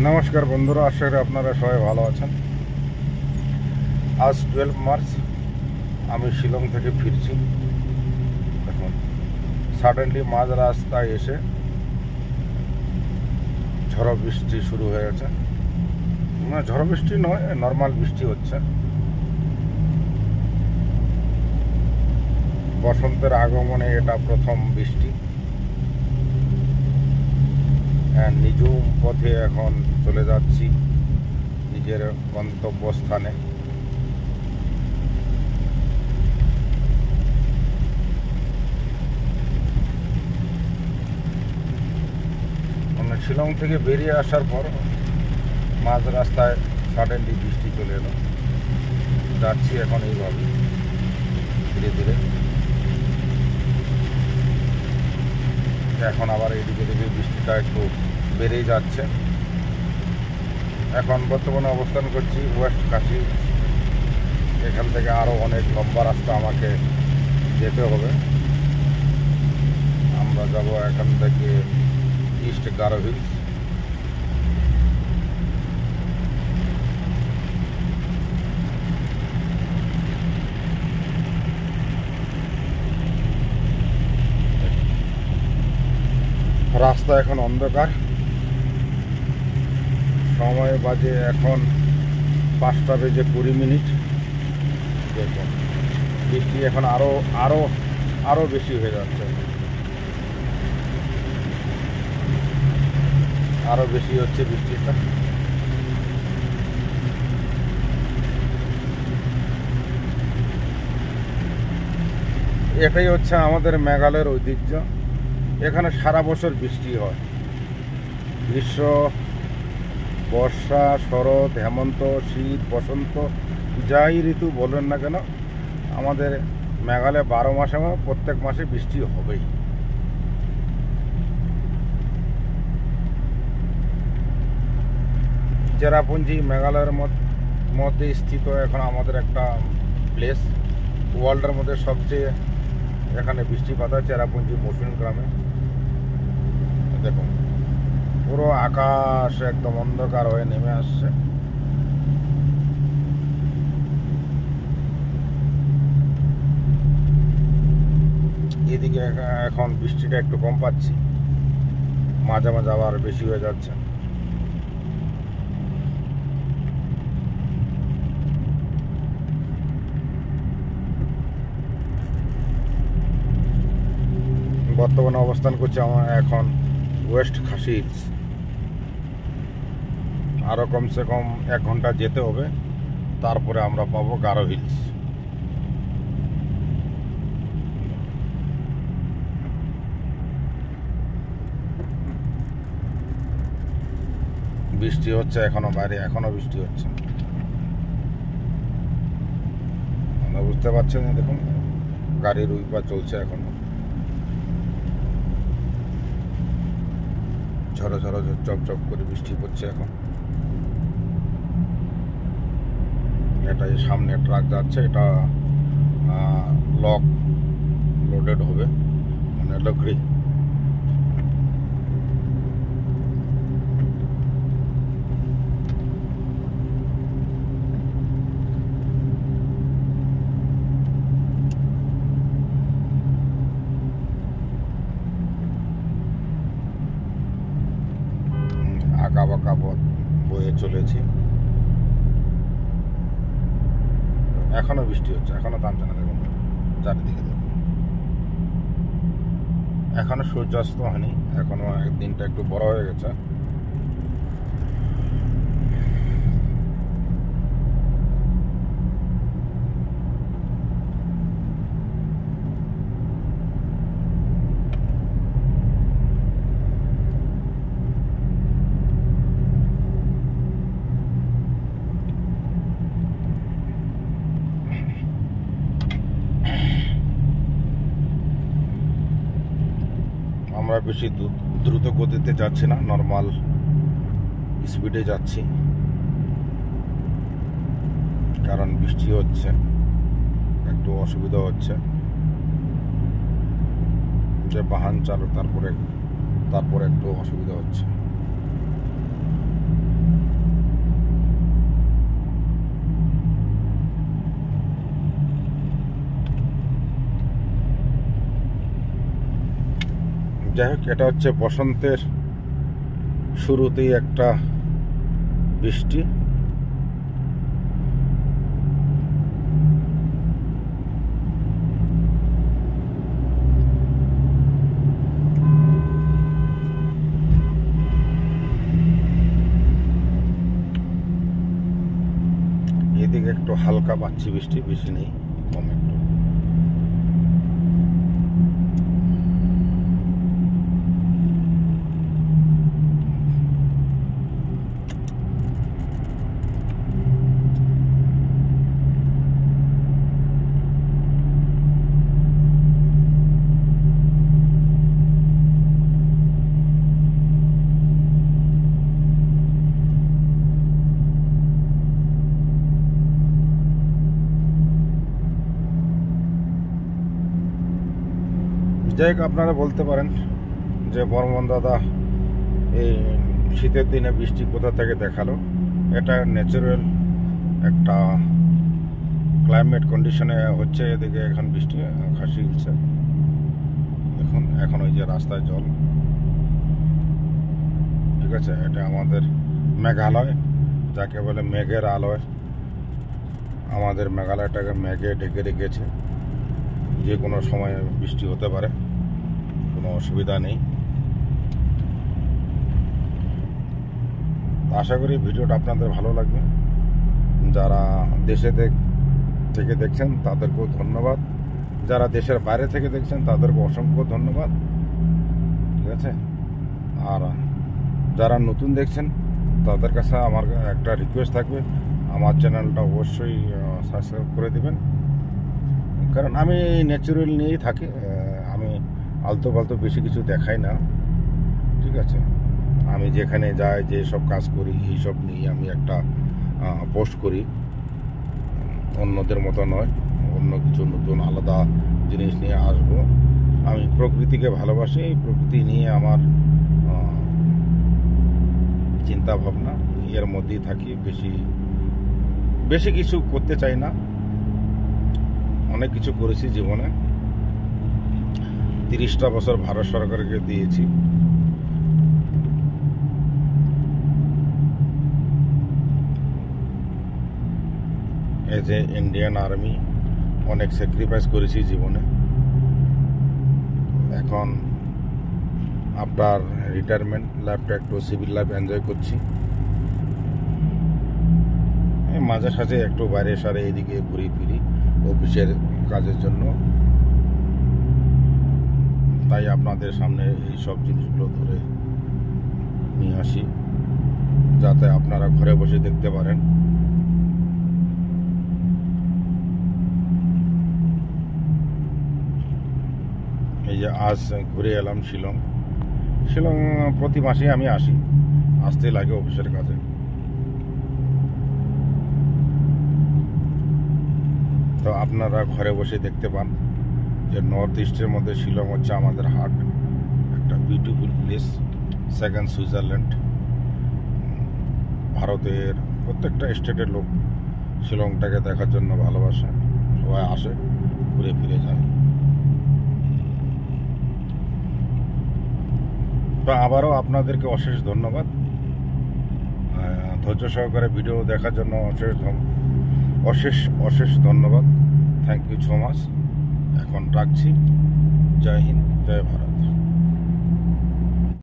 নমস্কার বন্ধুরা, আশা করি আপনারা সবাই ভালো আছেন। আজ 12 মার্চ, আমি শিলং থেকে ফিরছি। দেখুন, সাডেনলি মাঝ রাস্তায় এসে ঝড়ো বৃষ্টি শুরু হয়ে গেছে। না, ঝড়ো বৃষ্টি নয়, নর্মাল বৃষ্টি হচ্ছে। বসন্তের আগমনে এটা প্রথম বৃষ্টি। নিঝুম পথে এখন চলে যাচ্ছি নিজের গন্তব্যস্থানে। শিলং থেকে বেরিয়ে আসার পর মাঝ রাস্তায় সাডেনলি বৃষ্টি চলে এলো। যাচ্ছি এখন এইভাবে ধীরে ধীরে। এখন আবার এদিকে দিকে বৃষ্টিটা একটু বেড়েই যাচ্ছে। এখন বর্তমানে অবস্থান করছি ওয়েস্ট কাশী। এখান থেকে আরও অনেক লম্বা রাস্তা আমাকে যেতে হবে। আমরা যাব এখান থেকে ইস্ট গারো হিলস। রাস্তা এখন অন্ধকার। সময় বাজে এখন 5:20। দেখুন, বৃষ্টি এখন আরো বেশি হয়ে যাচ্ছে। আরো বেশি হচ্ছে বৃষ্টিটা। এটাই হচ্ছে আমাদের মেঘালয়ের ঐতিহ্য। এখানে সারা বছর বৃষ্টি হয়। গ্রীষ্ম, বর্ষা, শরৎ, হেমন্ত, শীত, বসন্ত, যাই ঋতু বলেন না কেন, আমাদের মেঘালয়ে 12 মাসে প্রত্যেক মাসে বৃষ্টি হবেই। চেরাপুঞ্জি মেঘালয়ের মধ্যে স্থিত এখন আমাদের একটা প্লেস। ওয়ার্ল্ডের মধ্যে সবচেয়ে এখানে বৃষ্টিপাত হয় চেরাপুঞ্জি মৌসুমী গ্রামে। দেখুন, পুরো আকাশ একদম অন্ধকার হয়ে নেমে আসছে। এদিকে এখন বৃষ্টিটা একটু কম পাচ্ছি, মাঝে মাঝে আবার বেশি হয়ে যাচ্ছে। বর্তমানে অবস্থান করছি আমার এখন ওয়েস্ট খাসি হিলস। আরও কমসে কম 1 ঘন্টা যেতে হবে, তারপরে আমরা পাবো গারো হিলস। বৃষ্টি হচ্ছে এখনো, বাইরে এখনো বৃষ্টি হচ্ছে। আমরা বুঝতে পারছেন, দেখুন গাড়ির উইপার চলছে এখনো। ঝড়ো ঝড়ো চপ করে বৃষ্টি পড়ছে এখন। এটা সামনে ট্রাক যাচ্ছে, এটা লোডেড হবে, মানে লকড়ি। আঁকা বাঁকা পথ বয়ে চলেছি। এখনো বৃষ্টি হচ্ছে, এখনো থামছে না। দেখুন চারিদিকে, দেখুন এখনো সূর্যাস্ত হয়নি, এখনো দিনটা একটু বড় হয়ে গেছে। আমরা বেশি দ্রুত গতিতে যাচ্ছি না, নর্মাল স্পিডে যাচ্ছি, কারণ বৃষ্টি হচ্ছে, একটু অসুবিধা হচ্ছে। যে বাহন চালক তারপরে একটু অসুবিধা হচ্ছে। যাই হোক, এটা হচ্ছে বসন্তের শুরুতেই একটা বৃষ্টি। এদিকে একটু হালকা পাচ্ছি বৃষ্টি, বেশি নেই, কম একটু। যাই হোক, আপনারা বলতে পারেন যে বর্মন দাদা এই শীতের দিনে বৃষ্টি কোথা থেকে দেখালো। এটা ন্যাচারাল একটা ক্লাইমেট কন্ডিশনে হচ্ছে। এদিকে এখন বৃষ্টি খাসি হিলছে, এখন ওই যে রাস্তায় জল, ঠিক আছে। এটা আমাদের মেঘালয়, যাকে বলে মেঘের আলোয়। আমাদের মেঘালয়টাকে মেঘে ঢেকে রেখেছে, যে কোনো সময় বৃষ্টি হতে পারে, কোনো অসুবিধা নেই। আশা করি ভিডিওটা আপনাদের ভালো লাগবে। যারা দেশে থেকে দেখছেন তাদেরকেও ধন্যবাদ, যারা দেশের বাইরে থেকে দেখছেন তাদেরকে অসংখ্য ধন্যবাদ, ঠিক আছে। আর যারা নতুন দেখছেন তাদের কাছে আমার একটা রিকোয়েস্ট থাকবে, আমার চ্যানেলটা অবশ্যই সাবস্ক্রাইব করে দেবেন। কারণ আমি ন্যাচারাল নিয়েই থাকি, আমি আলতো ফালতো বেশি কিছু দেখাই না, ঠিক আছে। আমি যেখানে যাই, যে সব কাজ করি, এইসব নিয়ে আমি একটা পোস্ট করি, অন্যদের মতো নয়। অন্য কিছু নতুন আলাদা জিনিস নিয়ে আসব। আমি প্রকৃতিকে ভালোবাসি, প্রকৃতি নিয়ে আমার চিন্তা ভাবনা, এর মধ্যেই থাকি। বেশি কিছু করতে চাই না। অনেক কিছু করেছি জীবনে, 30টা বছর ভারত সরকারকে দিয়েছি। এজ এ ইন্ডিয়ান আর্মি অনেক স্যাক্রিফাইস করেছি জীবনে। এখন আফটার রিটায়ারমেন্ট লাইফটা একটু সিভিল লাইফ এনজয় করছি। মাঝে সাঝে একটু বাইরে সারে এদিকে ঘুরি ফিরি অফিসের কাজের জন্য। তাই আপনাদের সামনে এই সব জিনিসগুলো ধরে নিয়ে আসি, যাতে আপনারা ঘরে বসে দেখতে পারেন। এই যে আজ ঘুরে এলাম শিলং। প্রতি মাসে আমি আসতে লাগে অফিসের কাজে। তো আপনারা ঘরে বসে দেখতে পান যে নর্থ ইস্টের মধ্যে শিলং হচ্ছে আমাদের হার্ট, একটা বিউটিফুল প্লেস, সেকেন্ড সুইজারল্যান্ড। ভারতের প্রত্যেকটা স্টেটের লোক শিলংটাকে দেখার জন্য ভালোবাসে, সবাই আসে, ঘুরে ফিরে যায়। তো আবারও আপনাদেরকে অশেষ ধন্যবাদ, ধৈর্য সহকারে ভিডিও দেখার জন্য অশেষ ধন্যবাদ। Thank you so much. এখন রাখছি। জয় হিন্দ, জয় ভারত।